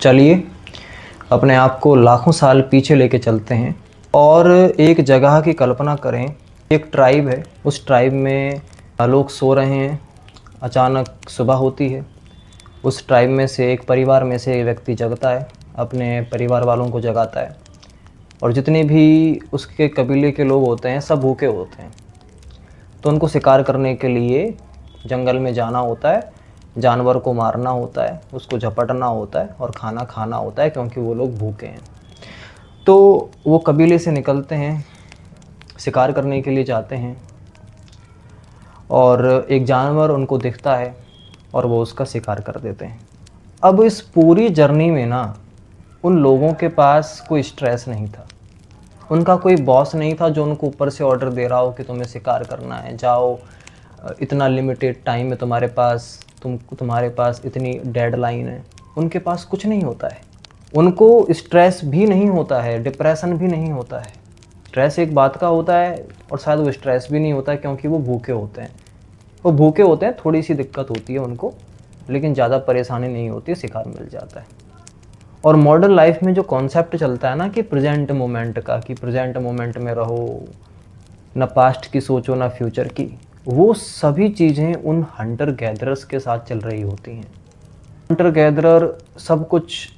चलिए अपने आप को लाखों साल पीछे लेके चलते हैं और एक जगह की कल्पना करें। एक ट्राइब है, उस ट्राइब में लोग सो रहे हैं। अचानक सुबह होती है। उस ट्राइब में से एक परिवार में से एक व्यक्ति जगता है, अपने परिवार वालों को जगाता है और जितने भी उसके कबीले के लोग होते हैं सब भूखे होते हैं। तो उनको शिकार करने के लिए जंगल में जाना होता है, जानवर को मारना होता है, उसको झपटना होता है और खाना खाना होता है क्योंकि वो लोग भूखे हैं। तो वो कबीले से निकलते हैं, शिकार करने के लिए जाते हैं और एक जानवर उनको दिखता है और वो उसका शिकार कर देते हैं। अब इस पूरी जर्नी में ना उन लोगों के पास कोई स्ट्रेस नहीं था, उनका कोई बॉस नहीं था जो उनको ऊपर से ऑर्डर दे रहा हो कि तुम्हें शिकार करना है, जाओ, इतना लिमिटेड टाइम है तुम्हारे पास, तुम्हारे पास इतनी डेडलाइन है। उनके पास कुछ नहीं होता है, उनको स्ट्रेस भी नहीं होता है, डिप्रेशन भी नहीं होता है। स्ट्रेस एक बात का होता है और शायद वो स्ट्रेस भी नहीं होता है क्योंकि वो भूखे होते हैं। वो भूखे होते हैं, थोड़ी सी दिक्कत होती है उनको, लेकिन ज़्यादा परेशानी नहीं होती, शिकार मिल जाता है। और मॉडर्न लाइफ में जो कॉन्सेप्ट चलता है ना कि प्रेजेंट मोमेंट का, कि प्रेजेंट मोमेंट में रहो, ना पास्ट की सोचो ना फ्यूचर की, वो सभी चीज़ें उन हंटर गैदरर्स के साथ चल रही होती हैं। हंटर गैदरर सब कुछ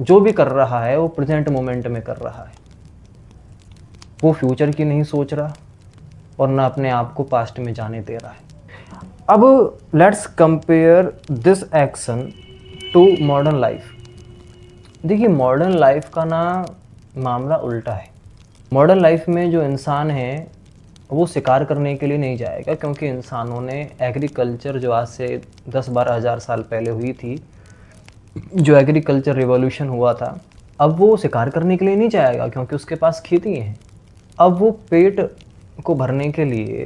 जो भी कर रहा है वो प्रेजेंट मोमेंट में कर रहा है। वो फ्यूचर की नहीं सोच रहा और ना अपने आप को पास्ट में जाने दे रहा है। अब let's compare this action to modern life. देखिए, मॉडर्न लाइफ का ना मामला उल्टा है। मॉडर्न लाइफ में जो इंसान है वो शिकार करने के लिए नहीं जाएगा, क्योंकि इंसानों ने एग्रीकल्चर जो आज से 10-12 हज़ार साल पहले हुई थी, जो एग्रीकल्चर रिवॉल्यूशन हुआ था, अब वो शिकार करने के लिए नहीं जाएगा क्योंकि उसके पास खेती है। अब वो पेट को भरने के लिए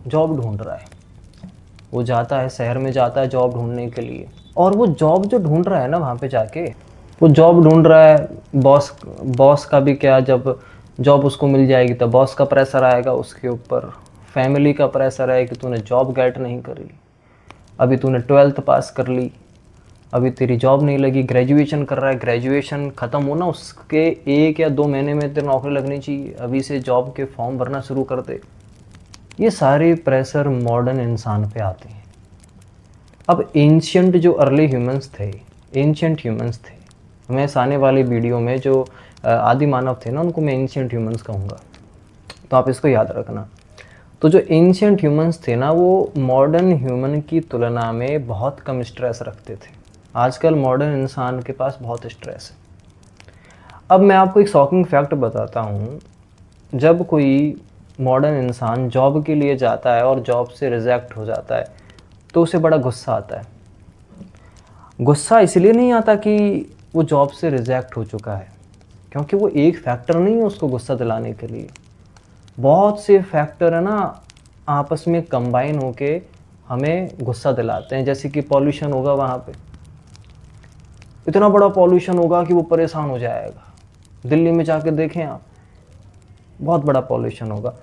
जॉब ढूंढ रहा है। वो जाता है, शहर में जाता है जॉब ढूंढने के लिए, और वो जॉब जो ढूंढ रहा है ना, वहाँ पे जाके वो जॉब ढूंढ रहा है। बॉस बॉस का भी क्या, जब जॉब उसको मिल जाएगी तो बॉस का प्रेशर आएगा उसके ऊपर, फैमिली का प्रेशर है कि तूने जॉब गेट नहीं करी, अभी तूने 12th पास कर ली, अभी तेरी जॉब नहीं लगी, ग्रेजुएशन कर रहा है, ग्रेजुएशन ख़त्म होना उसके 1 या 2 महीने में तेरी नौकरी लगनी चाहिए, अभी से जॉब के फॉर्म भरना शुरू कर दे। ये सारे प्रेशर मॉडर्न इंसान पे आते हैं। अब एंशियंट जो अर्ली ह्यूमंस थे, एंशियंट ह्यूमंस थे, मैं इस आने वाली वीडियो में जो आदि मानव थे ना, उनको मैं एंशियंट ह्यूमंस कहूँगा, तो आप इसको याद रखना। तो जो एंशियंट ह्यूमंस थे ना, वो मॉडर्न ह्यूमन की तुलना में बहुत कम स्ट्रेस रखते थे। आजकल मॉडर्न इंसान के पास बहुत स्ट्रेस है। अब मैं आपको एक शॉकिंग फैक्ट बताता हूँ। जब कोई मॉडर्न इंसान जॉब के लिए जाता है और जॉब से रिजेक्ट हो जाता है तो उसे बड़ा गुस्सा आता है। गुस्सा इसलिए नहीं आता कि वो जॉब से रिजेक्ट हो चुका है, क्योंकि वो एक फैक्टर नहीं है उसको गुस्सा दिलाने के लिए। बहुत से फैक्टर है ना, आपस में कंबाइन होके हमें गुस्सा दिलाते हैं। जैसे कि पॉल्यूशन होगा, वहाँ पे इतना बड़ा पॉल्यूशन होगा कि वो परेशान हो जाएगा। दिल्ली में जाके देखें आप, बहुत बड़ा पॉल्यूशन होगा।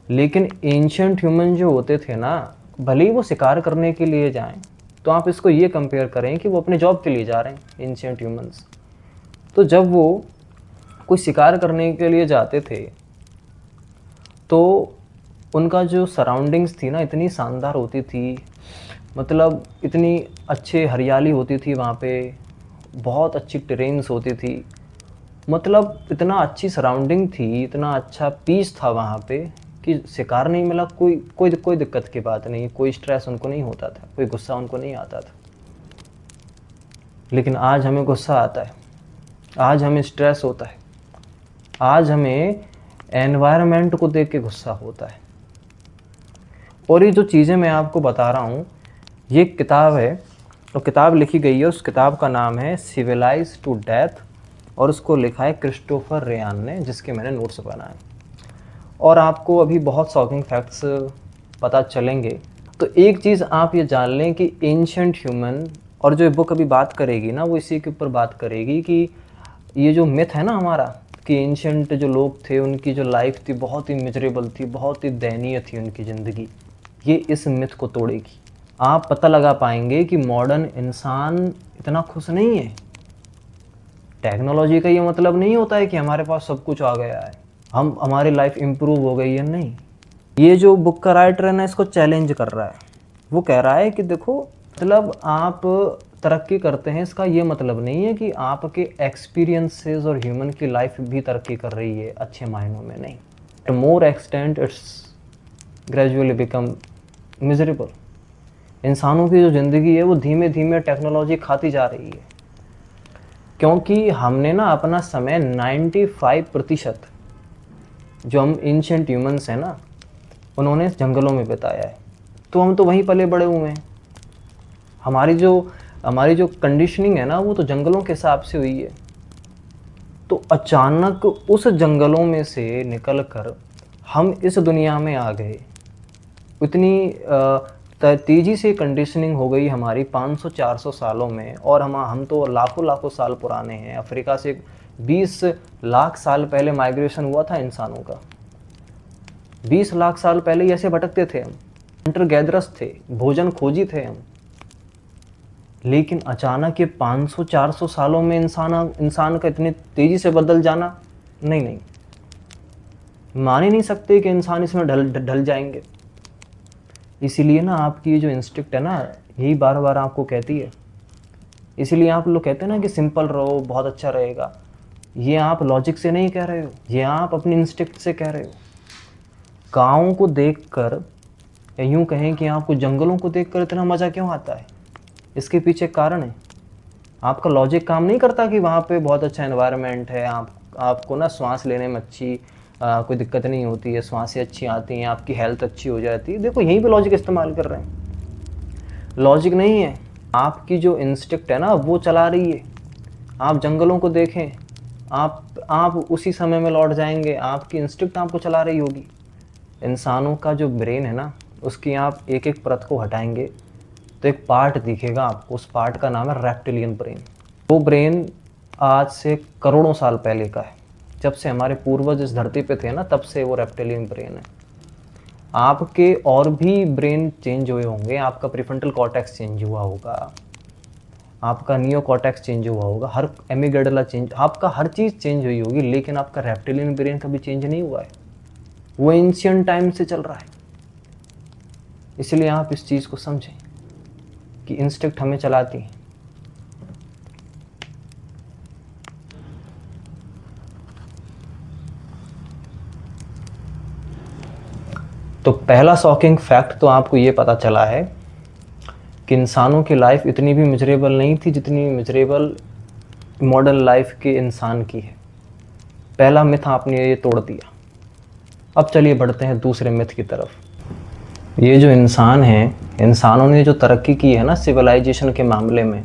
लेकिन एंशियंट ह्यूमन जो होते थे ना, भले ही वो शिकार करने के लिए जाएं, तो आप इसको ये कंपेयर करें कि वो अपने जॉब के लिए जा रहे हैं एंशियंट ह्यूमंस। तो जब वो कोई शिकार करने के लिए जाते थे तो उनका जो सराउंडिंग्स थी ना, इतनी शानदार होती थी, मतलब इतनी अच्छी हरियाली होती थी वहाँ पे, बहुत अच्छी टेरेन्स होती थी, मतलब इतना अच्छी सराउंडिंग थी, इतना अच्छा पीस था वहाँ पे कि शिकार नहीं मिला, कोई कोई कोई दिक्कत की बात नहीं, कोई स्ट्रेस उनको नहीं होता था, कोई गुस्सा उनको नहीं आता था। लेकिन आज हमें गुस्सा आता है, आज हमें स्ट्रेस होता है, आज हमें एनवायरनमेंट को देख के गुस्सा होता है। और ये जो चीज़ें मैं आपको बता रहा हूँ, ये किताब है, तो किताब लिखी गई है, उस किताब का नाम है सिविलाइज टू डेथ, और उसको लिखा है क्रिस्टोफर रेयान ने, जिसके मैंने नोट्स बनाए। और आपको अभी बहुत शॉकिंग फैक्ट्स पता चलेंगे। तो एक चीज़ आप ये जान लें कि एंशियंट ह्यूमन, और जो बुक अभी बात करेगी ना, वो इसी के ऊपर बात करेगी कि ये जो मिथ है ना हमारा, कि एंशियंट जो लोग थे उनकी जो लाइफ थी बहुत ही मिजरेबल थी, बहुत ही दयनीय थी उनकी ज़िंदगी, ये इस मिथ को तोड़ेगी। आप पता लगा पाएंगे कि मॉडर्न इंसान इतना खुश नहीं है। टेक्नोलॉजी का ये मतलब नहीं होता है कि हमारे पास सब कुछ आ गया है, हम हमारी लाइफ इम्प्रूव हो गई है, नहीं। ये जो बुक का राइटर है ना, इसको चैलेंज कर रहा है। वो कह रहा है कि देखो, मतलब आप तरक्की करते हैं, इसका ये मतलब नहीं है कि आपके एक्सपीरियंसेस और ह्यूमन की लाइफ भी तरक्की कर रही है अच्छे मायनों में, नहीं। To more extent it's gradually become miserable. इंसानों की जो ज़िंदगी है वो धीमे धीमे टेक्नोलॉजी खाती जा रही है, क्योंकि हमने ना अपना समय 95% जो हम एंशिएंट ह्यूमंस हैं ना, उन्होंने जंगलों में बिताया है। तो हम तो वहीं पले बड़े हुए हैं। हमारी जो कंडीशनिंग है ना, वो तो जंगलों के हिसाब से हुई है। तो अचानक उस जंगलों में से निकल कर हम इस दुनिया में आ गए। इतनी तेज़ी से कंडीशनिंग हो गई हमारी 500-400 सालों में, और हम तो लाखों लाखों साल पुराने हैं। अफ्रीका से 20 लाख साल पहले माइग्रेशन हुआ था इंसानों का। 20 लाख साल पहले ही ऐसे भटकते थे हम, हंटर गैदरर्स थे, भोजन खोजी थे हम। लेकिन अचानक ये 500-400 सालों में इंसान का इतनी तेज़ी से बदल जाना, नहीं, मान ही नहीं सकते कि इंसान इसमें ढल जाएंगे। इसीलिए ना आपकी ये जो इंस्टिक्ट है ना, यही बार बार आपको कहती है। इसीलिए आप लोग कहते हैं ना कि सिंपल रहो, बहुत अच्छा रहेगा। ये आप लॉजिक से नहीं कह रहे हो, ये आप अपनी इंस्टिक्ट से कह रहे हो। गाँव को देखकर, या यूँ कहें कि आपको जंगलों को देखकर इतना मज़ा क्यों आता है, इसके पीछे कारण है। आपका लॉजिक काम नहीं करता कि वहाँ पे बहुत अच्छा एनवायरनमेंट है, आपको ना सांस लेने में कोई दिक्कत नहीं होती है, सांसें अच्छी आती हैं, आपकी हेल्थ अच्छी हो जाती है। देखो, यहीं पे लॉजिक इस्तेमाल कर रहे हैं। लॉजिक नहीं है, आपकी जो इंस्टिक्ट है ना, वो चला रही है। आप जंगलों को देखें, आप उसी समय में लौट जाएंगे, आपकी इंस्टिक्ट आपको चला रही होगी। इंसानों का जो ब्रेन है ना, उसकी आप एक एक परत को हटाएंगे तो एक पार्ट दिखेगा आपको। उस पार्ट का नाम है रेप्टिलियन ब्रेन। वो ब्रेन आज से करोड़ों साल पहले का है। जब से हमारे पूर्वज इस धरती पे थे ना, तब से वो रेप्टिलियन ब्रेन है। आपके और भी ब्रेन चेंज हुए होंगे, आपका प्रीफ्रंटल कॉर्टेक्स चेंज हुआ होगा, आपका नियो कॉर्टेक्स चेंज हुआ होगा, हर एमिगडाला चेंज, आपका हर चीज़ चेंज हुई होगी, लेकिन आपका रेप्टिलियन ब्रेन कभी चेंज नहीं हुआ है। वो एंशिएंट टाइम से चल रहा है। इसलिए आप इस चीज़ को समझें कि इंस्टिक्ट हमें चलाती है। तो पहला शॉकिंग फैक्ट तो आपको ये पता चला है कि इंसानों की लाइफ इतनी भी मिजरेबल नहीं थी जितनी मिजरेबल मॉडर्न लाइफ के इंसान की है। पहला मिथ आपने ये तोड़ दिया। अब चलिए बढ़ते हैं दूसरे मिथ की तरफ। ये जो इंसान है, इंसानों ने जो तरक्की की है ना सिविलाइजेशन के मामले में,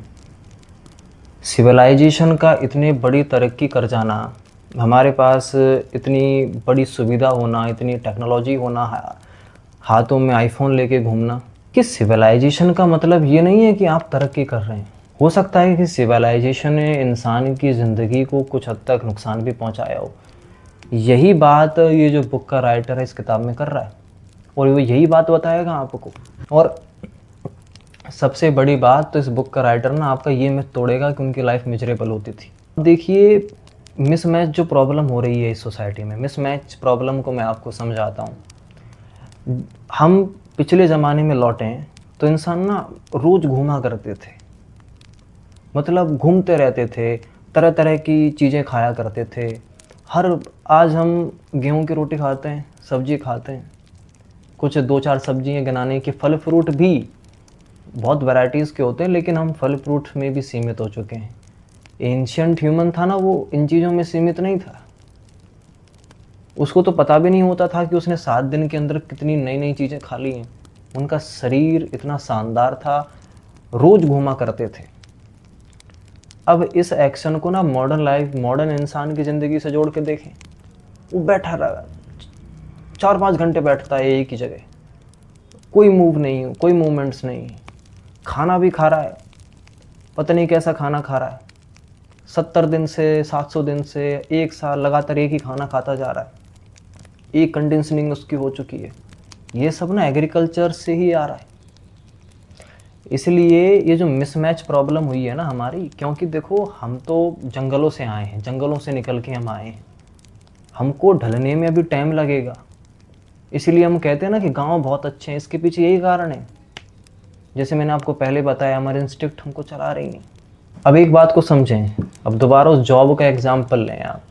सिविलाइजेशन का इतने बड़ी तरक्की कर जाना, हमारे पास इतनी बड़ी सुविधा होना, इतनी टेक्नोलॉजी होना, हाथों में आईफोन लेके घूमना, कि सिविलाइजेशन का मतलब ये नहीं है कि आप तरक्की कर रहे हैं। हो सकता है कि सिविलाइजेशन ने इंसान की ज़िंदगी को कुछ हद तक नुकसान भी पहुंचाया हो। यही बात ये जो बुक का राइटर है इस किताब में कर रहा है, और वो यही बात बताएगा आपको। और सबसे बड़ी बात तो इस बुक का राइटर ना आपका ये मिथ तोड़ेगा कि उनकी लाइफ मिजरेबल होती थी। देखिए, मिसमैच जो प्रॉब्लम हो रही है इस सोसाइटी में, मिसमैच प्रॉब्लम को मैं आपको समझाता हूँ। हम पिछले ज़माने में लौटे हैं तो इंसान ना रोज़ घूमा करते थे, मतलब घूमते रहते थे, तरह तरह की चीज़ें खाया करते थे। आज हम गेहूं की रोटी खाते हैं, सब्जी खाते हैं, कुछ 2-4 सब्जियां गिनाने की, फल फ्रूट भी बहुत वैराइटीज़ के होते हैं, लेकिन हम फल फ्रूट में भी सीमित हो चुके हैं। एंशियंट ह्यूमन था ना, वो इन चीज़ों में सीमित नहीं था। उसको तो पता भी नहीं होता था कि उसने 7 दिन के अंदर कितनी नई नई चीज़ें खा ली हैं। उनका शरीर इतना शानदार था, रोज़ घूमा करते थे। अब इस एक्शन को ना मॉडर्न इंसान की ज़िंदगी से जोड़ के देखें। वो बैठा रहा 4-5 घंटे बैठता है एक ही जगह, कोई मूव नहीं, कोई मूवमेंट्स नहीं, खाना भी खा रहा है, पता नहीं कैसा खाना खा रहा है। 70 दिन से, 700 दिन से, 1 साल लगातार एक ही खाना खाता जा रहा है, एक कंडीशनिंग उसकी हो चुकी है। ये सब ना एग्रीकल्चर से ही आ रहा है। इसलिए ये जो मिसमैच प्रॉब्लम हुई है ना हमारी, क्योंकि देखो हम तो जंगलों से आए हैं, जंगलों से निकल के हम आए हैं, हमको ढलने में अभी टाइम लगेगा। इसीलिए हम कहते हैं ना कि गांव बहुत अच्छे हैं, इसके पीछे यही कारण है। जैसे मैंने आपको पहले बताया, हमारे इंस्टिंक्ट हमको चला रही हैं। अब एक बात को समझें, अब दोबारा उस जॉब का एग्जाम्पल लें आप।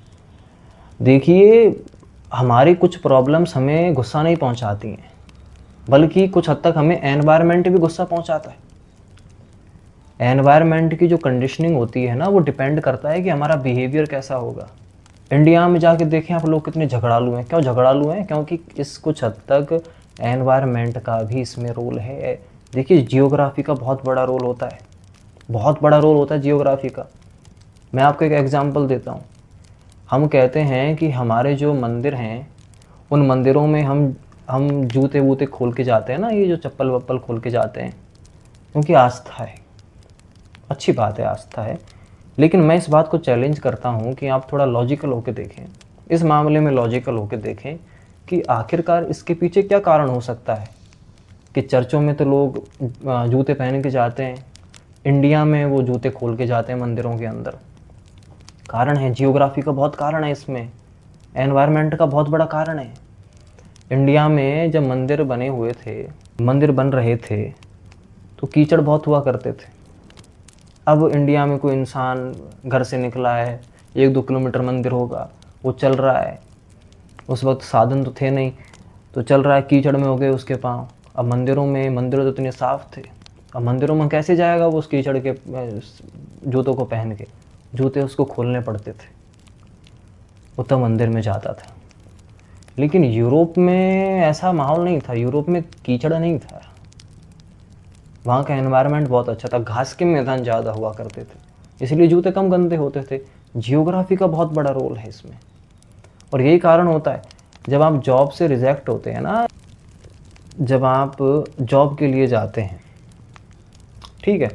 देखिए, हमारी कुछ प्रॉब्लम्स हमें गुस्सा नहीं पहुंचाती हैं, बल्कि कुछ हद तक हमें एनवायरनमेंट भी गुस्सा पहुंचाता है। एनवायरनमेंट की जो कंडीशनिंग होती है ना, वो डिपेंड करता है कि हमारा बिहेवियर कैसा होगा। इंडिया में जाके देखें आप, लोग कितने झगड़ालू हैं। क्यों झगड़ालू हैं? क्योंकि इस कुछ हद तक एनवायरनमेंट का भी इसमें रोल है। देखिए, जियोग्राफी का बहुत बड़ा रोल होता है, बहुत बड़ा रोल होता है जियोग्राफी का। मैं आपको एक एग्जांपल देता हूँ। हम कहते हैं कि हमारे जो मंदिर हैं, उन मंदिरों में हम जूते वूते खोल के जाते हैं ना, ये जो चप्पल वप्पल खोल के जाते हैं, क्योंकि आस्था है। अच्छी बात है, आस्था है। लेकिन मैं इस बात को चैलेंज करता हूँ कि आप थोड़ा लॉजिकल होकर देखें, इस मामले में लॉजिकल होकर देखें कि आखिरकार इसके पीछे क्या कारण हो सकता है कि चर्चों में तो लोग जूते पहन के जाते हैं, इंडिया में वो जूते खोल के जाते हैं मंदिरों के अंदर। कारण है, जियोग्राफी का बहुत कारण है इसमें, एनवायरनमेंट का बहुत बड़ा कारण है। इंडिया में जब मंदिर बने हुए थे, मंदिर बन रहे थे, तो कीचड़ बहुत हुआ करते थे। अब इंडिया में कोई इंसान घर से निकला है, 1-2 किलोमीटर मंदिर होगा, वो चल रहा है, उस वक्त साधन तो थे नहीं, तो चल रहा है, कीचड़ में हो गए उसके पाँव। अब मंदिर तो इतने साफ़ थे, अब मंदिरों में कैसे जाएगा वो उस कीचड़ के जूतों को पहन के? जूते उसको खोलने पड़ते थे, वो तब मंदिर में जाता था। लेकिन यूरोप में ऐसा माहौल नहीं था, यूरोप में कीचड़ नहीं था, वहाँ का एनवायरनमेंट बहुत अच्छा था, घास के मैदान ज़्यादा हुआ करते थे, इसलिए जूते कम गंदे होते थे। जियोग्राफी का बहुत बड़ा रोल है इसमें। और यही कारण होता है, जब आप जॉब से रिजेक्ट होते हैं ना, जब आप जॉब के लिए जाते हैं, ठीक है,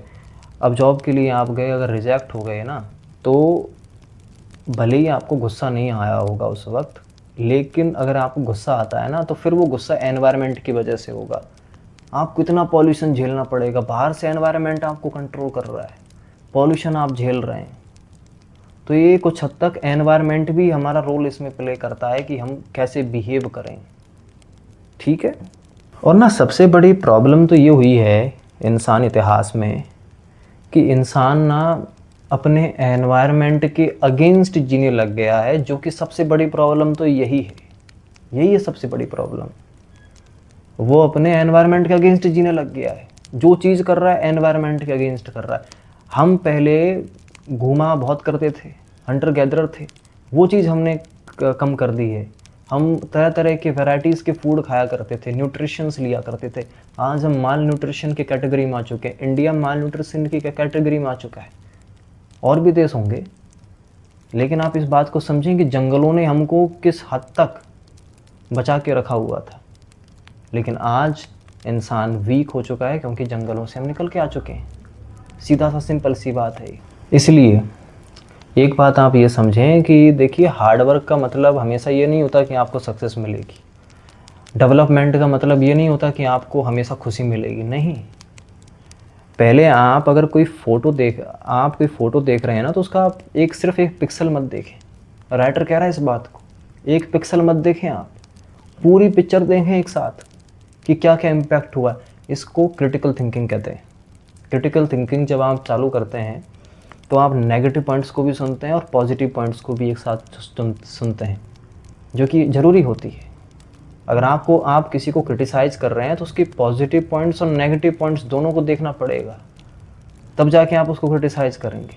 अब जॉब के लिए आप गए, अगर रिजेक्ट हो गए ना, तो भले ही आपको गुस्सा नहीं आया होगा उस वक्त, लेकिन अगर आपको गुस्सा आता है ना, तो फिर वो गुस्सा एनवायरनमेंट की वजह से होगा। आपको इतना पॉल्यूशन झेलना पड़ेगा, बाहर से एनवायरनमेंट आपको कंट्रोल कर रहा है, पॉल्यूशन आप झेल रहे हैं। तो ये कुछ हद तक एनवायरनमेंट भी हमारा रोल इसमें प्ले करता है कि हम कैसे बिहेव करें, ठीक है। और ना सबसे बड़ी प्रॉब्लम तो ये हुई है इंसान इतिहास में कि इंसान ना अपने एनवायरनमेंट के अगेंस्ट जीने लग गया है, जो कि सबसे बड़ी प्रॉब्लम तो यही है, यही है सबसे बड़ी प्रॉब्लम। वो अपने एनवायरनमेंट के अगेंस्ट जीने लग गया है, जो चीज़ कर रहा है एनवायरनमेंट के अगेंस्ट कर रहा है। हम पहले घूमा बहुत करते थे, हंटर गैदरर थे, वो चीज़ हमने कम कर दी है। हम तरह तरह के वैराइटीज़ के फूड खाया करते थे, न्यूट्रिशंस लिया करते थे। आज हम माल न्यूट्रिशन की कैटेगरी में आ चुके हैं, इंडिया माल न्यूट्रिशन की कैटेगरी में आ चुका है। और भी देश होंगे, लेकिन आप इस बात को समझें कि जंगलों ने हमको किस हद तक बचा के रखा हुआ था। लेकिन आज इंसान वीक हो चुका है, क्योंकि जंगलों से हम निकल के आ चुके हैं। सीधा सा सिंपल सी बात है। इसलिए एक बात आप ये समझें कि देखिए, हार्डवर्क का मतलब हमेशा ये नहीं होता कि आपको सक्सेस मिलेगी। डेवलपमेंट का मतलब ये नहीं होता कि आपको हमेशा खुशी मिलेगी, नहीं। पहले आप अगर कोई फ़ोटो देख रहे हैं ना, तो उसका आप सिर्फ एक पिक्सल मत देखें। राइटर कह रहा है इस बात को, एक पिक्सल मत देखें, आप पूरी पिक्चर देखें एक साथ कि क्या क्या इम्पैक्ट हुआ। इसको क्रिटिकल थिंकिंग कहते हैं। क्रिटिकल थिंकिंग जब आप चालू करते हैं, तो आप नेगेटिव पॉइंट्स को भी सुनते हैं और पॉजिटिव पॉइंट्स को भी एक साथ सुनते हैं, जो कि ज़रूरी होती है। अगर आप किसी को क्रिटिसाइज़ कर रहे हैं, तो उसके पॉजिटिव पॉइंट्स और नेगेटिव पॉइंट्स दोनों को देखना पड़ेगा, तब जाके आप उसको क्रिटिसाइज़ करेंगे।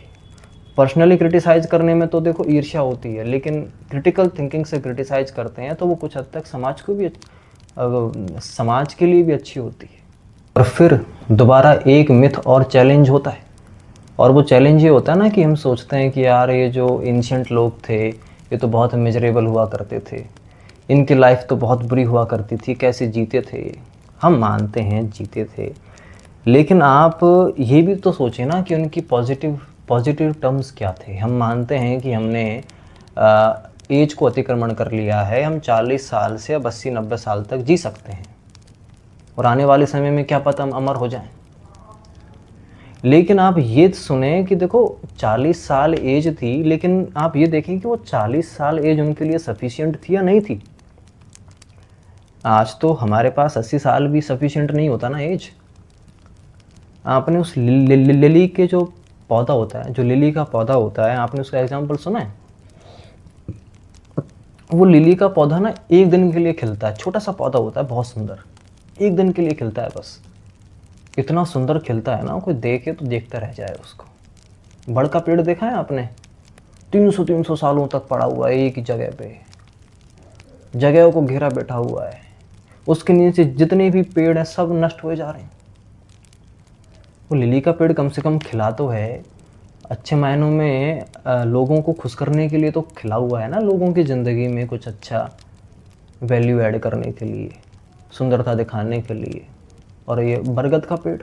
पर्सनली क्रिटिसाइज़ करने में तो देखो ईर्ष्या होती है, लेकिन क्रिटिकल थिंकिंग से क्रिटिसाइज़ करते हैं तो वो कुछ हद तक समाज के लिए भी अच्छी होती है। और फिर दोबारा एक मिथ और चैलेंज होता है, और वो चैलेंज ये होता है ना कि हम सोचते हैं कि यार, ये जो एंशिएंट लोग थे, ये तो बहुत मिजरेबल हुआ करते थे, इनकी लाइफ तो बहुत बुरी हुआ करती थी, कैसे जीते थे। हम मानते हैं जीते थे, लेकिन आप ये भी तो सोचें ना कि उनकी पॉजिटिव टर्म्स क्या थे। हम मानते हैं कि हमने एज को अतिक्रमण कर लिया है, हम 40 साल से अब 80-90 साल तक जी सकते हैं, और आने वाले समय में क्या पता हम अमर हो जाएं। लेकिन आप ये सुने कि देखो 40 साल एज थी, लेकिन आप ये देखें कि वो 40 साल एज उनके लिए सफिशिएंट थी या नहीं थी। आज तो हमारे पास 80 साल भी सफिशिएंट नहीं होता ना एज। आपने उस लिली के जो पौधा होता है, जो लिली का पौधा होता है, आपने उसका एग्जाम्पल सुना है? वो लिली का पौधा ना एक दिन के लिए खिलता है, छोटा सा पौधा होता है, बहुत सुंदर, एक दिन के लिए खिलता है बस। इतना सुंदर खिलता है ना, कोई देखे तो देखता रह जाए उसको। बड़ का पेड़ देखा है आपने? 300 सालों तक पड़ा हुआ है एक ही जगह पे, जगह को घेरा बैठा हुआ है। उसके नीचे जितने भी पेड़ हैं सब नष्ट हुए जा रहे हैं। वो लिली का पेड़ कम से कम खिला तो है, अच्छे मायनों में लोगों को खुश करने के लिए तो खिला हुआ है ना, लोगों की ज़िंदगी में कुछ अच्छा वैल्यू ऐड करने के लिए, सुंदरता दिखाने के लिए। और ये बरगद का पेड़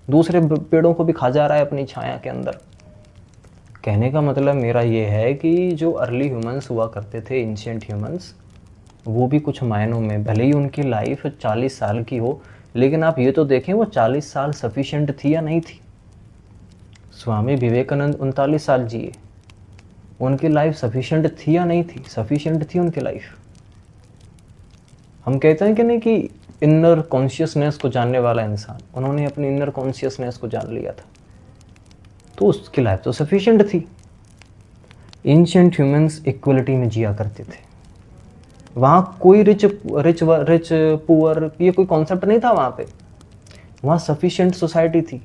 दूसरे पेड़ों को भी खा जा रहा है अपनी छाया के अंदर। कहने का मतलब मेरा ये है कि जो अर्ली ह्यूमंस हुआ करते थे, एंशिएंट ह्यूमंस, वो भी कुछ मायनों में, भले ही उनकी लाइफ 40 साल की हो, लेकिन आप ये तो देखें वो 40 साल सफिशिएंट थी या नहीं थी। स्वामी विवेकानंद 39 साल जिए, उनकी लाइफ सफिशिएंट थी या नहीं थी? सफिशिएंट थी उनकी लाइफ। हम कहते हैं कि नहीं कि इनर कॉन्शियसनेस को जानने वाला इंसान, उन्होंने अपनी इनर कॉन्शियसनेस को जान लिया था, तो उसकी लाइफ तो सफिशिएंट थी। एंशिएंट ह्यूमंस इक्वलिटी में जिया करते थे। वहाँ कोई रिच रिच रिच पुअर ये कोई कॉन्सेप्ट नहीं था वहाँ पे। वहाँ सफिशिएंट सोसाइटी थी।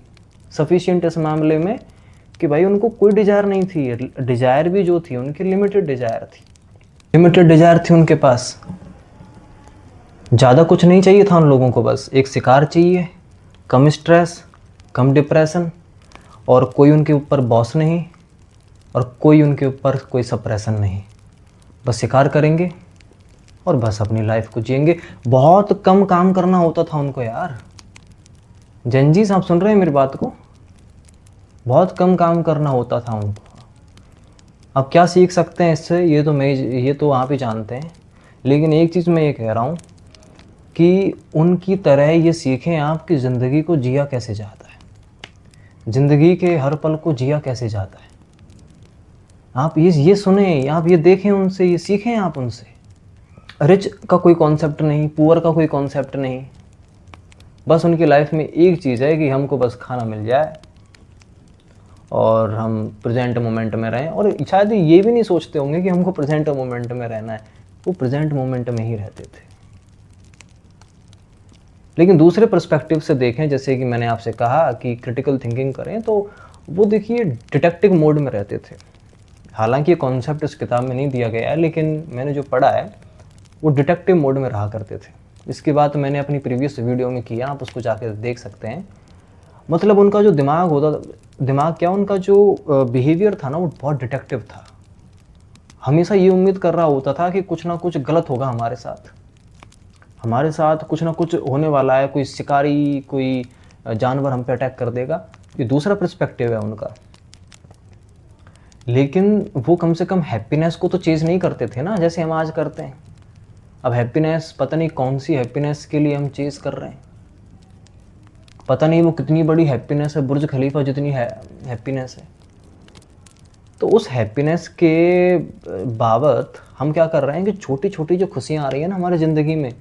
सफिशिएंट इस मामले में कि भाई उनको कोई डिज़ायर नहीं थी, डिज़ायर भी जो थी उनकी लिमिटेड डिज़ायर थी, लिमिटेड डिज़ायर थी उनके पास। ज़्यादा कुछ नहीं चाहिए था उन लोगों को, बस एक शिकार चाहिए, कम स्ट्रेस, कम डिप्रेशन, और कोई उनके ऊपर बॉस नहीं और कोई उनके ऊपर कोई सप्रेशन नहीं। बस शिकार करेंगे और बस अपनी लाइफ को जिएंगे। बहुत कम काम करना होता था उनको यार। जंजीस आप सुन रहे हैं मेरी बात को? बहुत कम काम करना होता था उनको। अब क्या सीख सकते हैं इससे, ये तो आप ही जानते हैं, लेकिन एक चीज़ मैं ये कह रहा हूँ कि उनकी तरह ये सीखें आप कि ज़िंदगी को जिया कैसे जाता है, ज़िंदगी के हर पल को जिया कैसे जाता है। आप ये सुने, आप ये देखें उनसे, ये सीखें आप उनसे। रिच का कोई कॉन्सेप्ट नहीं, पुअर का कोई कॉन्सेप्ट नहीं, बस उनकी लाइफ में एक चीज़ है कि हमको बस खाना मिल जाए और हम प्रेजेंट मोमेंट में रहें। और शायद ये भी नहीं सोचते होंगे कि हमको प्रेजेंट मोमेंट में रहना है, वो प्रेजेंट मोमेंट में ही रहते थे। लेकिन दूसरे पर्सपेक्टिव से देखें, जैसे कि मैंने आपसे कहा कि क्रिटिकल थिंकिंग करें, तो वो देखिए डिटेक्टिव मोड में रहते थे। हालांकि ये कॉन्सेप्ट इस किताब में नहीं दिया गया है, लेकिन मैंने जो पढ़ा है वो डिटेक्टिव मोड में रहा करते थे। इसकी बात मैंने अपनी प्रीवियस वीडियो में किया, आप उसको जाकर देख सकते हैं। मतलब उनका जो दिमाग होता, दिमाग क्या, उनका जो बिहेवियर था ना, वो बहुत डिटेक्टिव था। हमेशा ये उम्मीद कर रहा होता था कि कुछ ना कुछ गलत होगा हमारे साथ कुछ ना कुछ होने वाला है, कोई शिकारी, कोई जानवर हम पे अटैक कर देगा। ये दूसरा पर्सपेक्टिव है उनका। लेकिन वो कम से कम हैप्पीनेस को तो चेज़ नहीं करते थे ना, जैसे हम आज करते हैं। अब हैप्पीनेस, पता नहीं कौन सी हैप्पीनेस के लिए हम चेज़ कर रहे हैं, पता नहीं वो कितनी बड़ी हैप्पीनेस है, बुर्ज खलीफा जितनी हैप्पीनेस है। तो उस हैप्पीनेस के बाबत हम क्या कर रहे हैं कि छोटी छोटी जो खुशियाँ आ रही हैं ना हमारी ज़िंदगी में,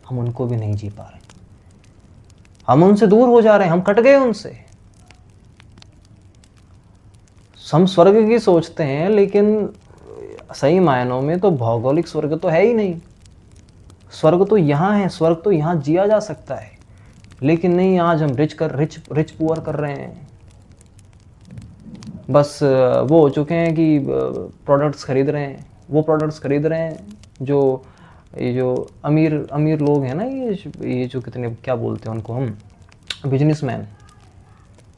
हम उनको भी नहीं जी पा रहे, हम उनसे दूर हो जा रहे हैं, हम कट गए उनसे। हम स्वर्ग की सोचते हैं, लेकिन सही मायनों में तो भौगोलिक स्वर्ग तो है ही नहीं। स्वर्ग तो यहाँ है, स्वर्ग तो यहाँ जिया जा सकता है, लेकिन नहीं, आज हम रिच पुअर कर रहे हैं। बस वो हो चुके हैं कि प्रोडक्ट्स खरीद रहे हैं, वो प्रोडक्ट्स खरीद रहे हैं जो ये जो अमीर लोग हैं ना, ये जो कितने, क्या बोलते हैं उनको हम, बिजनेसमैन,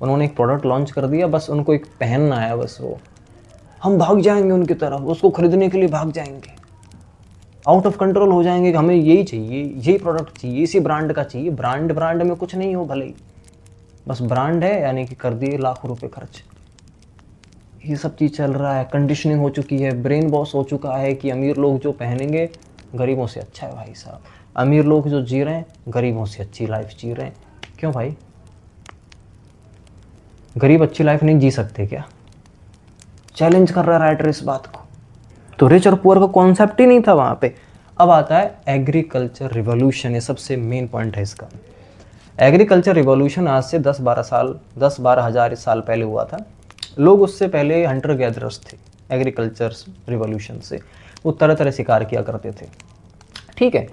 उन्होंने एक प्रोडक्ट लॉन्च कर दिया, बस उनको एक पहनना है, बस वो हम भाग जाएंगे उनकी तरफ, उसको खरीदने के लिए भाग जाएंगे, आउट ऑफ कंट्रोल हो जाएंगे कि हमें यही चाहिए, यही प्रोडक्ट चाहिए, इसी ब्रांड का चाहिए। ब्रांड में कुछ नहीं हो भले ही, बस ब्रांड है, यानी कि कर दिए लाखों रुपए खर्च। ये सब चीज़ चल रहा है, कंडीशनिंग हो चुकी है, ब्रेन वॉश हो चुका है कि अमीर लोग जो पहनेंगे गरीबों से अच्छा है भाई साहब, अमीर लोग जो जी रहे हैं गरीबों से अच्छी लाइफ जी रहे हैं। क्यों भाई? गरीब अच्छी लाइफ नहीं जी सकते क्या? चैलेंज कर रहा है राइटर इस बात को। तो रिच और पुअर का कॉन्सेप्ट ही नहीं था वहाँ पे। अब आता है एग्रीकल्चर रिवॉल्यूशन, ये सबसे मेन पॉइंट है इसका। एग्रीकल्चर रिवॉल्यूशन आज से 10-12 हज़ार साल पहले हुआ था। लोग उससे पहले हंटर गैदरर्स थे। एग्रीकल्चर रिवॉल्यूशन से वो तरह तरह शिकार किया करते थे, ठीक है।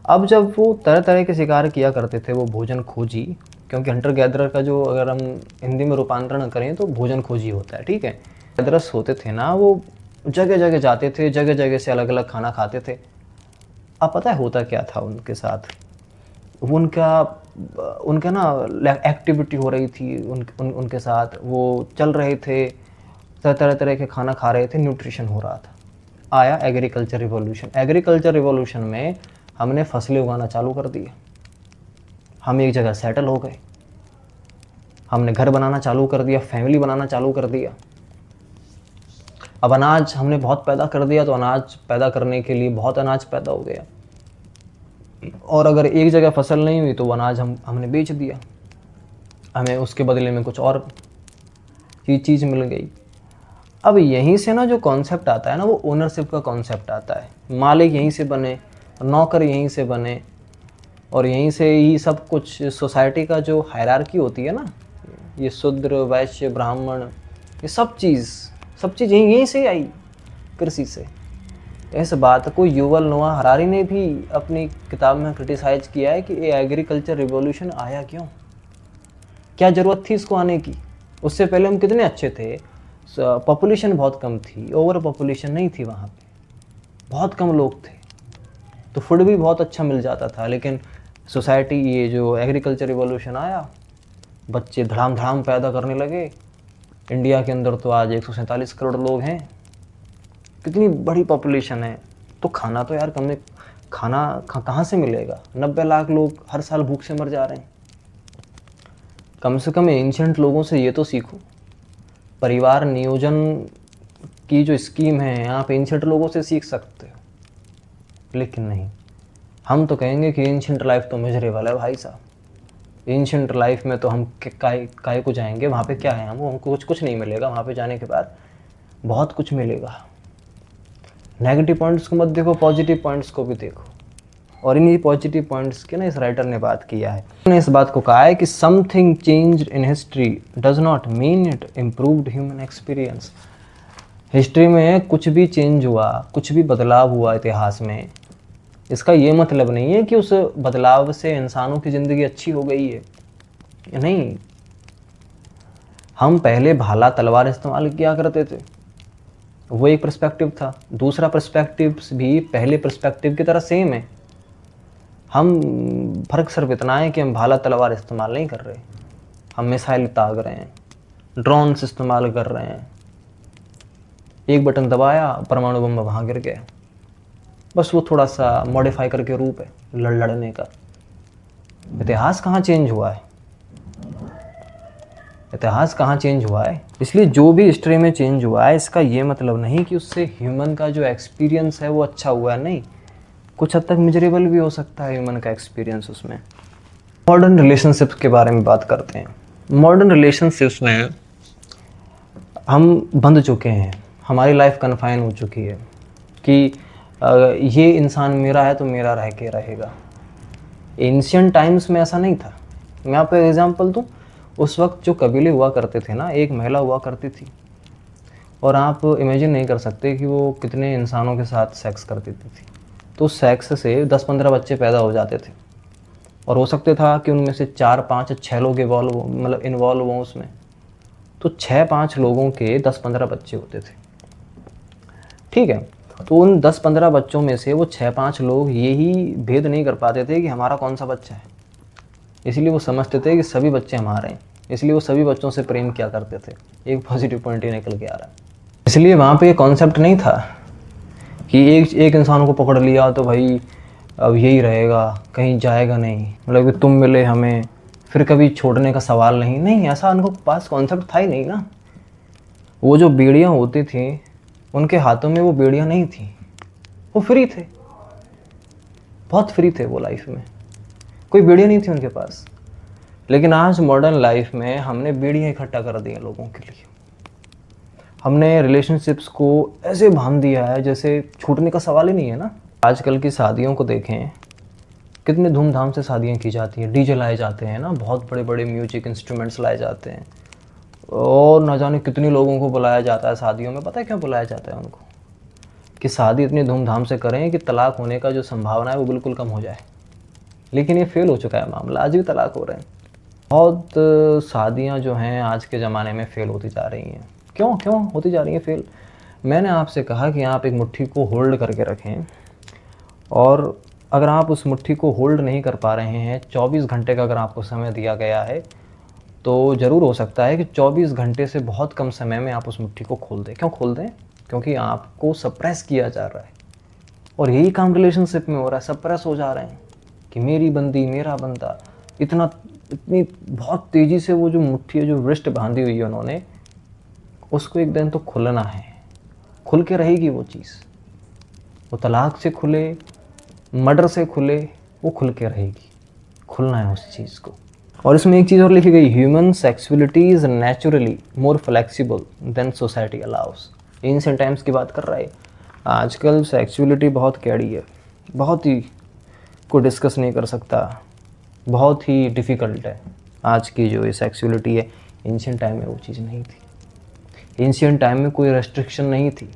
अब जब वो तरह तरह के शिकार किया करते थे, वो भोजन खोजी, क्योंकि हंटर गैदरर का जो अगर हम हिंदी में रूपांतरण करें तो भोजन खोजी होता है, ठीक है। गैदरर्स होते थे ना, वो जगह जगह जाते थे, जगह जगह से अलग अलग खाना खाते थे। अब पता है होता क्या था उनके साथ? वो उनका ना एक्टिविटी हो रही थी उनके साथ, वो चल रहे थे, तरह तरह के खाना खा रहे थे, न्यूट्रिशन हो रहा था। आया एग्रीकल्चर रिवॉल्यूशन। एग्रीकल्चर रिवॉल्यूशन में हमने फसलें उगाना चालू कर दिया, हम एक जगह सेटल हो गए, हमने घर बनाना चालू कर दिया, फैमिली बनाना चालू कर दिया। अब अनाज हमने बहुत पैदा कर दिया, तो अनाज पैदा करने के लिए बहुत अनाज पैदा हो गया, और अगर एक जगह फसल नहीं हुई तो वो अनाज हमने बेच दिया, हमें उसके बदले में कुछ और चीज़ मिल गई। अब यहीं से ना जो कॉन्सेप्ट आता है ना, वो ओनरशिप का कॉन्सेप्ट आता है। मालिक यहीं से बने, नौकर यहीं से बने, और यहीं से ही सब कुछ सोसाइटी का जो हायरार्की होती है ना, ये शूद्र वैश्य ब्राह्मण, ये सब चीज़ यहीं से आई, कृषि से। इस बात को युवल नोआ हरारी ने भी अपनी किताब में क्रिटिसाइज किया है कि ये एग्रीकल्चर रिवॉल्यूशन आया क्यों, क्या ज़रूरत थी इसको आने की। उससे पहले हम कितने अच्छे थे, पॉपुलेशन बहुत कम थी, ओवर पॉपुलेशन नहीं थी वहाँ पे, बहुत कम लोग थे, तो फूड भी बहुत अच्छा मिल जाता था। लेकिन सोसाइटी, ये जो एग्रीकल्चर रिवॉल्यूशन आया, बच्चे धड़ाम धड़ाम पैदा करने लगे। इंडिया के अंदर तो आज 147 करोड़ लोग हैं, कितनी बड़ी पॉपुलेशन है। तो खाना तो यार खाना कहाँ से मिलेगा? 90 लाख लोग हर साल भूख से मर जा रहे हैं। कम से कम एंशिएंट लोगों से ये तो सीखो, परिवार नियोजन की जो स्कीम है आप एंशिएंट लोगों से सीख सकते हो। लेकिन नहीं, हम तो कहेंगे कि एंशिएंट लाइफ तो मिजरेबल है भाई साहब। एंशिएंट लाइफ में तो हम काय को जाएंगे, वहाँ पे क्या है, हमको कुछ नहीं मिलेगा। वहाँ पे जाने के बाद बहुत कुछ मिलेगा। नेगेटिव पॉइंट्स को मत देखो, पॉजिटिव पॉइंट्स को भी देखो। और इन्हीं पॉजिटिव पॉइंट्स के ना इस राइटर ने बात किया है। उन्होंने इस बात को कहा है कि something changed in history does not mean it improved human experience. History में कुछ भी चेंज हुआ, कुछ भी बदलाव हुआ इतिहास में, इसका ये मतलब नहीं है कि उस बदलाव से इंसानों की ज़िंदगी अच्छी हो गई है। नहीं, हम पहले भाला तलवार इस्तेमाल किया करते थे, वो एक पर्सपेक्टिव था। दूसरा पर्सपेक्टिव भी पहले पर्सपेक्टिव की तरह सेम है। हम फ़र्क सिर्फ इतना है कि हम भाला तलवार इस्तेमाल नहीं कर रहे, हम मिसाइल दाग रहे हैं, ड्रोन्स इस्तेमाल कर रहे हैं। एक बटन दबाया, परमाणु बम वहाँ गिर गया। बस वो थोड़ा सा मॉडिफाई करके रूप है लड़ने का। इतिहास कहाँ चेंज हुआ है? इतिहास कहाँ चेंज हुआ है? इसलिए जो भी हिस्ट्री में चेंज हुआ है, इसका ये मतलब नहीं कि उससे ह्यूमन का जो एक्सपीरियंस है वो अच्छा हुआ है। नहीं, कुछ हद तक मिजरेबल भी हो सकता है ह्यूमन का एक्सपीरियंस उसमें। मॉडर्न रिलेशनशिप्स के बारे में बात करते हैं। मॉडर्न रिलेशनशिप्स में हम बंध चुके हैं, हमारी लाइफ कन्फाइन हो चुकी है कि ये इंसान मेरा है तो मेरा रह के रहेगा। एंशियंट टाइम्स में ऐसा नहीं था। मैं आपको एग्जांपल दूं, उस वक्त जो कबीले हुआ करते थे ना, एक महिला हुआ करती थी, और आप इमेजिन नहीं कर सकते कि वो कितने इंसानों के साथ सेक्स करती थी। तो सेक्स से 10-15 बच्चे पैदा हो जाते थे, और हो सकते था कि उनमें से 4-5-6 लोग इन्वॉल्व हों उसमें। तो 6-5 लोगों के 10-15 बच्चे होते थे, ठीक है। तो उन 10-15 बच्चों में से वो 6-5 लोग यही भेद नहीं कर पाते थे कि हमारा कौन सा बच्चा है, इसलिए वो समझते थे कि सभी बच्चे हमारे हैं, इसलिए वो सभी बच्चों से प्रेम किया करते थे। एक पॉजिटिव पॉइंट ही निकल के आ रहा है। इसलिए वहाँ पे ये कॉन्सेप्ट नहीं था कि एक इंसान को पकड़ लिया तो भाई अब यही रहेगा, कहीं जाएगा नहीं, मतलब कि तुम मिले हमें फिर कभी छोड़ने का सवाल नहीं। नहीं, ऐसा उनको पास कॉन्सेप्ट था ही नहीं ना। वो जो बेड़ियाँ होती थी, उनके हाथों में वो बेड़ियाँ नहीं थी, वो फ्री थे, बहुत फ्री थे वो लाइफ में, कोई बेड़ियाँ नहीं थी उनके पास। लेकिन आज मॉडर्न लाइफ में हमने बेड़ियाँ इकट्ठा कर दी हैं लोगों के लिए। हमने रिलेशनशिप्स को ऐसे बांध दिया है जैसे छूटने का सवाल ही नहीं है ना। आजकल की शादियों को देखें, कितने धूमधाम से शादियाँ की जाती हैं, डीजे लाए जाते हैं ना, बहुत बड़े बड़े म्यूजिक इंस्ट्रूमेंट्स लाए जाते हैं, और न जाने कितने लोगों को बुलाया जाता है शादियों में। पता है क्यों बुलाया जाता है उनको? कि शादी इतनी धूमधाम से करें कि तलाक होने का जो संभावना है वो बिल्कुल कम हो जाए। लेकिन ये फेल हो चुका है मामला, आज भी तलाक हो रहे हैं। बहुत शादियाँ जो हैं आज के ज़माने में फ़ेल होती जा रही हैं। क्यों क्यों होती जा रही हैं फ़ेल? मैंने आपसे कहा कि आप एक मुट्ठी को होल्ड करके रखें, और अगर आप उस मुट्ठी को होल्ड नहीं कर पा रहे हैं, 24 घंटे का अगर आपको समय दिया गया है, तो ज़रूर हो सकता है कि 24 घंटे से बहुत कम समय में आप उस मुट्ठी को खोल दें। क्यों खोल दें? क्योंकि आपको सप्रेस किया जा रहा है, और यही काम रिलेशनशिप में हो रहा है। सप्रेस हो जा रहे हैं कि मेरी बंदी, मेरा बंदा, इतनी बहुत तेज़ी से वो जो मुट्ठी है, जो रिस्ट बांधी हुई है उन्होंने, उसको एक दिन तो खुलना है। खुल के रहेगी वो चीज़, वो तलाक से खुले, मर्डर से खुले, वो खुल के रहेगी। खुलना है उस चीज़ को। और इसमें एक चीज़ और लिखी गई, human sexuality is naturally more flexible than society allows. Ancient times की बात कर रहा है। आजकल सेक्सुअलिटी बहुत कैड़ी है, बहुत ही कोई डिस्कस नहीं कर सकता, बहुत ही डिफ़िकल्ट है आज की जो ये सेक्सुअलिटी है। एंशिएंट टाइम में वो चीज़ नहीं थी। एंशिएंट टाइम में कोई रेस्ट्रिक्शन नहीं थी।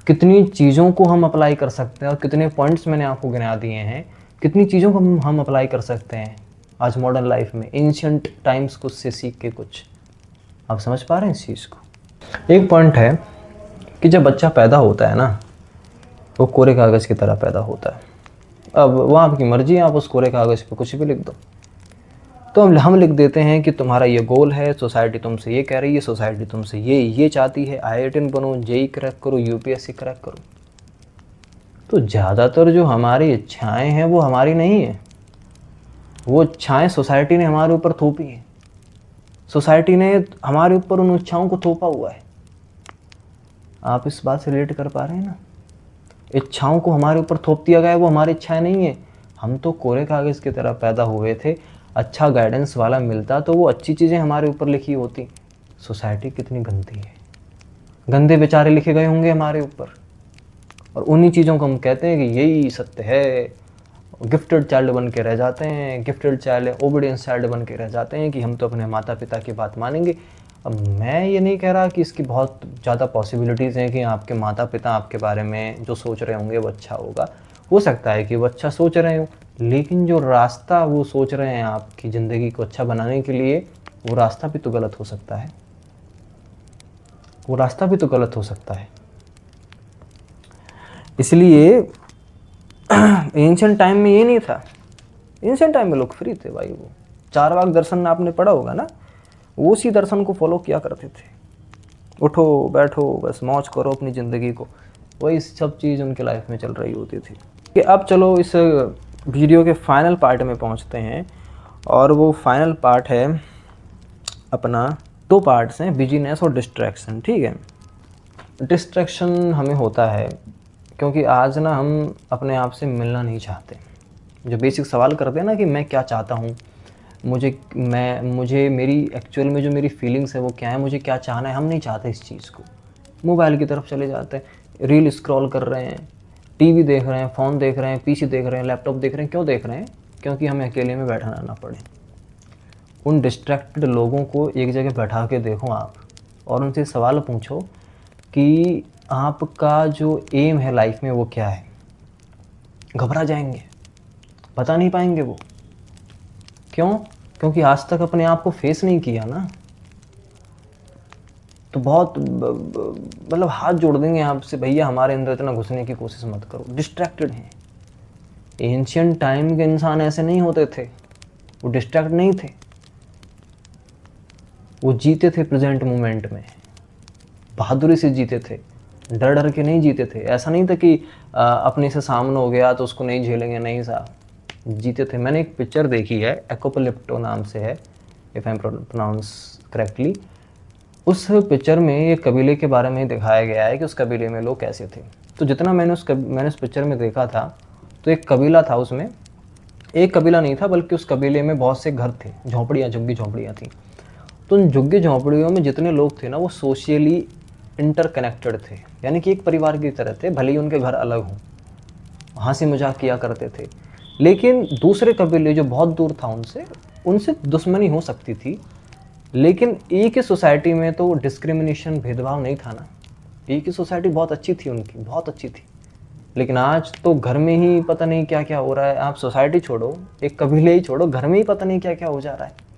कितनी चीज़ों को हम अप्लाई कर सकते हैं, और कितने पॉइंट्स मैंने आपको गिना दिए हैं, कितनी चीज़ों को हम अप्लाई कर सकते हैं आज मॉडर्न लाइफ में, एंशिएंट टाइम्स को से सीख के। कुछ आप समझ पा रहे हैं इस चीज़ को? एक पॉइंट है कि जब बच्चा पैदा होता है ना, वो कोरे कागज़ की तरह पैदा होता है। अब वो आपकी मर्ज़ी है, आप उस कोरे कागज़ पे कुछ भी लिख दो। तो हम लिख देते हैं कि तुम्हारा ये गोल है, सोसाइटी तुमसे ये कह रही है, सोसाइटी तुमसे ये चाहती है, IITian बनो, JEE क्रैक करो, UPSC क्रैक करो। तो ज़्यादातर जो हमारी इच्छाएं हैं वो हमारी नहीं है, वो इच्छाएं सोसाइटी ने हमारे ऊपर थोपी हैं। सोसाइटी ने हमारे ऊपर उन इच्छाओं को थोपा हुआ है। आप इस बात से रिलेट कर पा रहे हैं ना? इच्छाओं को हमारे ऊपर थोप दिया गया है, वो हमारी इच्छाएं नहीं है। हम तो कोरे कागज़ की तरह पैदा हुए थे। अच्छा गाइडेंस वाला मिलता तो वो अच्छी चीज़ें हमारे ऊपर लिखी होती। सोसाइटी कितनी गंदी है, गंदे बेचारे लिखे गए होंगे हमारे ऊपर, और उन्हीं चीज़ों को हम कहते हैं कि यही सत्य है। गिफ्टेड चाइल्ड बन के रह जाते हैं, गिफ्टेड चाइल्ड, ओबीडियंस चाइल्ड बन के रह जाते हैं कि हम तो अपने माता पिता की बात मानेंगे। अब मैं ये नहीं कह रहा कि इसकी बहुत ज़्यादा पॉसिबिलिटीज़ हैं कि आपके माता पिता आपके बारे में जो सोच रहे होंगे वो अच्छा होगा। हो सकता है कि वो अच्छा सोच रहे हो, लेकिन जो रास्ता वो सोच रहे हैं आपकी ज़िंदगी को अच्छा बनाने के लिए, वो रास्ता भी तो गलत हो सकता है। वो रास्ता भी तो गलत हो सकता है। इसलिए एंशिएंट टाइम में ये नहीं था। एंशिएंट टाइम में लोग फ्री थे भाई। वो चारवाक दर्शन आपने पढ़ा होगा ना, वो उसी दर्शन को फॉलो किया करते थे। उठो बैठो बस मौज करो अपनी ज़िंदगी को, वही सब चीज़ उनके लाइफ में चल रही होती थी। कि अब चलो इस वीडियो के फाइनल पार्ट में पहुंचते हैं, और वो फाइनल पार्ट है अपना, 2 पार्ट्स हैं, बिजीनेस और डिस्ट्रैक्शन। ठीक है, डिस्ट्रैक्शन हमें होता है क्योंकि आज ना हम अपने आप से मिलना नहीं चाहते। जो बेसिक सवाल करते हैं ना कि मैं क्या चाहता हूँ, मुझे मेरी एक्चुअल में जो मेरी फीलिंग्स है वो क्या है, मुझे क्या चाहना है, हम नहीं चाहते इस चीज़ को। मोबाइल की तरफ चले जाते हैं, रील स्क्रॉल कर रहे हैं, टीवी देख रहे हैं, फ़ोन देख रहे हैं, पीसी देख रहे हैं, लैपटॉप देख रहे हैं। क्यों देख रहे हैं? क्योंकि हमें अकेले में बैठना ना पड़े। उन डिस्ट्रैक्टेड लोगों को एक जगह बैठा के देखो आप, और उनसे सवाल पूछो कि आपका जो एम है लाइफ में वो क्या है। घबरा जाएंगे, बता नहीं पाएंगे वो। क्यों? क्योंकि आज तक अपने आप को फेस नहीं किया ना। तो बहुत मतलब हाथ जोड़ देंगे आपसे, भैया हमारे अंदर इतना घुसने की कोशिश मत करो। डिस्ट्रैक्टेड हैं। एंशिएंट टाइम के इंसान ऐसे नहीं होते थे, वो डिस्ट्रैक्ट नहीं थे, वो जीते थे प्रेजेंट मोमेंट में, बहादुरी से जीते थे, डर डर के नहीं जीते थे। ऐसा नहीं था कि अपने से सामने हो गया तो उसको नहीं झेलेंगे, नहीं साहब, जीते थे। मैंने एक पिक्चर देखी है, एकोपलिप्टो नाम से है, if I am pronounce correctly. उस पिक्चर में एक कबीले के बारे में दिखाया गया है कि उस कबीले में लोग कैसे थे। तो जितना मैंने उस पिक्चर में देखा था, तो एक कबीला था उसमें, एक कबीला नहीं था, बल्कि उस कबीले में बहुत से घर थे, झोंपड़ियाँ, झुग्गी झोंपड़ियाँ थी। तो उन झुग्गी झोंपड़ियों में जितने लोग थे ना, वो सोशली इंटरकनेक्टेड थे, यानी कि एक परिवार की तरह थे, भले ही उनके घर अलग हों, हंसी मजाक किया करते थे। लेकिन दूसरे कबीले जो बहुत दूर था उनसे उनसे दुश्मनी हो सकती थी, लेकिन एक ही सोसाइटी में तो डिस्क्रिमिनेशन, भेदभाव नहीं था ना। एक ही सोसाइटी बहुत अच्छी थी उनकी, बहुत अच्छी थी। लेकिन आज तो घर में ही पता नहीं क्या क्या हो रहा है। आप सोसाइटी छोड़ो, एक कबीले ही छोड़ो, घर में ही पता नहीं क्या क्या हो जा रहा है।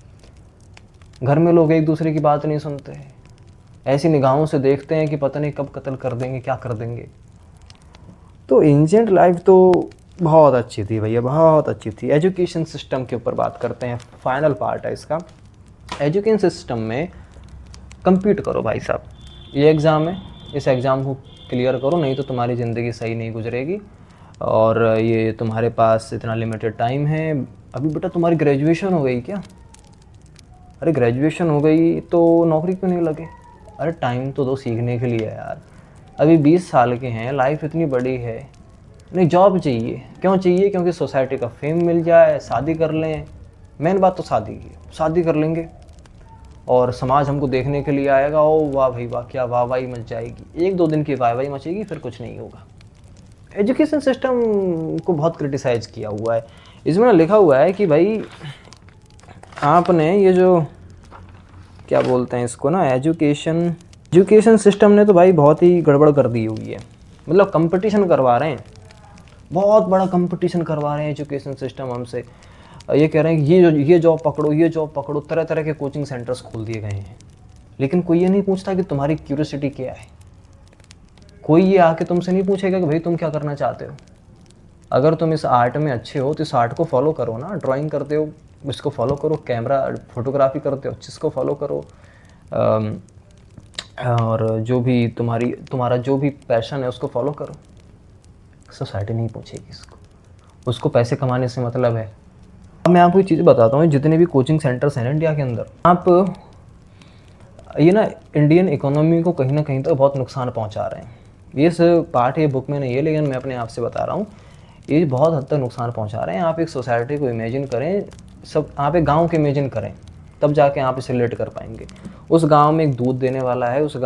घर में लोग एक दूसरे की बात नहीं सुनते हैं, ऐसी निगाहों से देखते हैं कि पता नहीं कब कत्ल कर देंगे, क्या कर देंगे। तो एंशिएंट लाइफ तो बहुत अच्छी थी भैया, बहुत अच्छी थी। एजुकेशन सिस्टम के ऊपर बात करते हैं, फाइनल पार्ट है इसका। एजुकेशन सिस्टम में compete करो भाई साहब, ये एग्ज़ाम है, इस एग्ज़ाम को क्लियर करो, नहीं तो तुम्हारी ज़िंदगी सही नहीं गुजरेगी। और ये तुम्हारे पास इतना लिमिटेड टाइम है। अभी बेटा तुम्हारी ग्रेजुएशन हो गई क्या? अरे ग्रेजुएशन हो गई तो नौकरी क्यों नहीं लगे? अरे टाइम तो दो सीखने के लिए यार, अभी 20 साल के हैं, लाइफ इतनी बड़ी है। नहीं, जॉब चाहिए। क्यों चाहिए? क्योंकि सोसाइटी का फेम मिल जाए, शादी कर लें। मेन बात तो शादी की, शादी कर लेंगे और समाज हमको देखने के लिए आएगा, ओ वाह भाई वाह, क्या वाहवाही मच जाएगी। 1-2 दिन की वाहवाही मचेगी, फिर कुछ नहीं होगा। एजुकेशन सिस्टम को बहुत क्रिटिसाइज़ किया हुआ है। इसमें लिखा हुआ है कि भाई आपने ये जो क्या बोलते हैं इसको ना, एजुकेशन सिस्टम ने तो भाई बहुत ही गड़बड़ कर दी हुई है। मतलब कंपटीशन करवा रहे हैं, बहुत बड़ा कंपटीशन करवा रहे हैं एजुकेशन सिस्टम हमसे। ये कह रहे हैं कि ये जॉब पकड़ो, ये जॉब पकड़ो, तरह तरह के कोचिंग सेंटर्स खोल दिए गए हैं। लेकिन कोई ये नहीं पूछता कि तुम्हारी क्यूरियोसिटी क्या है। कोई ये आके तुमसे नहीं पूछेगा कि भाई तुम क्या करना चाहते हो। अगर तुम इस आर्ट में अच्छे हो तो इस आर्ट को फॉलो करो ना। ड्राइंग करते हो, इसको फॉलो करो। कैमरा फोटोग्राफी करते हो, इसको फॉलो करो। और जो भी तुम्हारा जो भी पैशन है उसको फॉलो करो। सोसाइटी नहीं पूछेगी इसको, उसको पैसे कमाने से मतलब है। अब मैं आपको एक चीज़ बताता हूँ, जितने भी कोचिंग सेंटर्स हैं इंडिया के अंदर, आप ये ना इंडियन इकोनॉमी को कहीं ना कहीं तक बहुत नुकसान पहुँचा रहे हैं। ये पार्ट ये बुक में नहीं है, लेकिन मैं अपने आप से बता रहा हूँ, ये बहुत हद तक नुकसान पहुँचा रहे हैं। आप एक सोसाइटी को इमेजिन करें, आप एक गाँव को इमेजिन करें, तब जाके आप इसे रिलेट कर पाएंगे। उस गांव में एक दूध देने वाला है, उस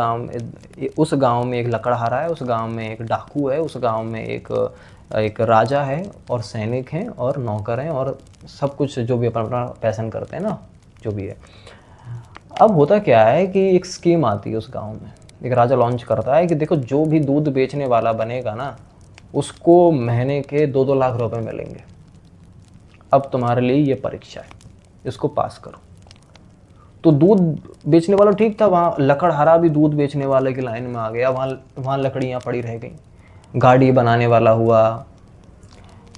गांव में एक लकड़हारा है, उस गांव में एक डाकू है, उस गांव में एक राजा है और सैनिक हैं और नौकर हैं और सब कुछ जो भी अपना पैशन करते हैं ना, जो भी है। अब होता क्या है कि एक स्कीम आती है उस गांव में, एक राजा लॉन्च करता है कि देखो जो भी दूध बेचने वाला बनेगा ना, उसको महीने के 2-2 लाख रुपए मिलेंगे। अब तुम्हारे लिए ये परीक्षा है, इसको पास करो। तो दूध बेचने वाला ठीक था, वहाँ लकड़हारा भी दूध बेचने वाले की लाइन में आ गया। वहाँ लकड़ियाँ पड़ी रह गई। गाड़ी बनाने वाला हुआ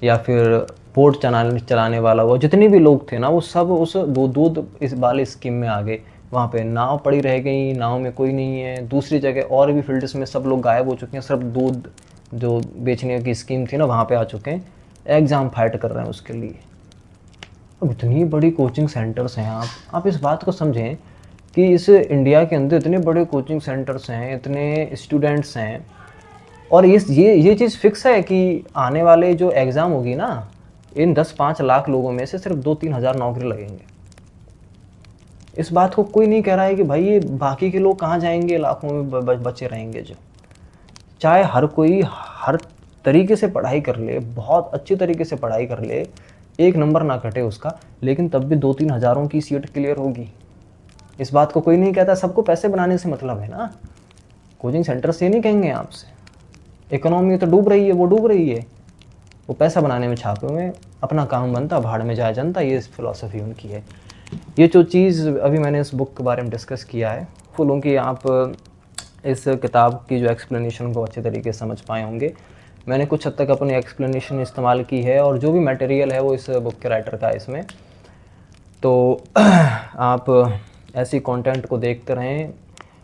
या फिर बोट चलाने वाला हुआ, जितने भी लोग थे ना, वो सब उस दूध इस वाले स्कीम में आ गए। वहाँ पे नाव पड़ी रह गई, नाव में कोई नहीं है। दूसरी जगह और भी फील्ड्स में सब लोग गायब हो चुके हैं, सब दूध जो बेचने की स्कीम थी ना वहाँ पे आ चुके हैं, एग्ज़ाम फाइट कर रहे हैं उसके लिए। अब इतनी बड़ी कोचिंग सेंटर्स हैं, आप इस बात को समझें कि इस इंडिया के अंदर इतने बड़े कोचिंग सेंटर्स हैं, इतने स्टूडेंट्स हैं, और ये चीज़ फिक्स है कि आने वाले जो एग्ज़ाम होगी ना, इन 10-5 लाख लोगों में से सिर्फ 2-3 हज़ार नौकरी लगेंगे। इस बात को कोई नहीं कह रहा है कि भाई ये बाकी के लोग कहाँ जाएंगे, लाखों में बचे रहेंगे जो। चाहे हर कोई हर तरीके से पढ़ाई कर ले, बहुत अच्छी तरीके से पढ़ाई कर ले, एक नंबर ना कटे उसका, लेकिन तब भी 2-3 हज़ारों की सीट क्लियर होगी। इस बात को कोई नहीं कहता। सबको पैसे बनाने से मतलब है ना। कोचिंग सेंटर से नहीं कहेंगे आपसे, इकोनॉमी तो डूब रही है, वो डूब रही है, वो पैसा बनाने में छापे हुए, अपना काम बनता, भाड़ में जाए जनता। ये फिलॉसफी उनकी है। ये जो चीज़ अभी मैंने इस बुक के बारे में डिस्कस किया है, फुल कि आप इस किताब की जो एक्सप्लेनेशन को अच्छे तरीके से समझ पाए होंगे। मैंने कुछ हद तक अपनी एक्सप्लेनेशन इस्तेमाल की है, और जो भी मटेरियल है वो इस बुक के राइटर का है इसमें। तो आप ऐसी कंटेंट को देखते रहें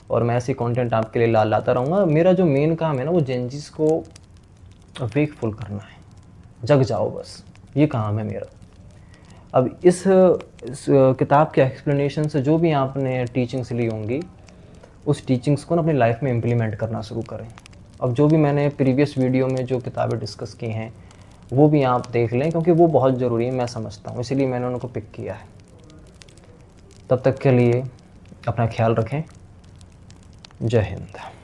और मैं ऐसी कंटेंट आपके लिए लाता रहूँगा। मेरा जो मेन काम है ना, वो जेनजीज को वेकफुल करना है। जग जाओ बस, ये काम है मेरा। अब इस किताब के एक्सप्लेनेशन से जो भी आपने टीचिंग्स ली होंगी, उस टीचिंग्स को ना अपनी लाइफ में इम्प्लीमेंट करना शुरू करें। अब जो भी मैंने प्रीवियस वीडियो में जो किताबें डिस्कस की हैं, वो भी आप देख लें, क्योंकि वो बहुत ज़रूरी है, मैं समझता हूँ, इसीलिए मैंने उनको पिक किया है। तब तक के लिए अपना ख्याल रखें। जय हिंद।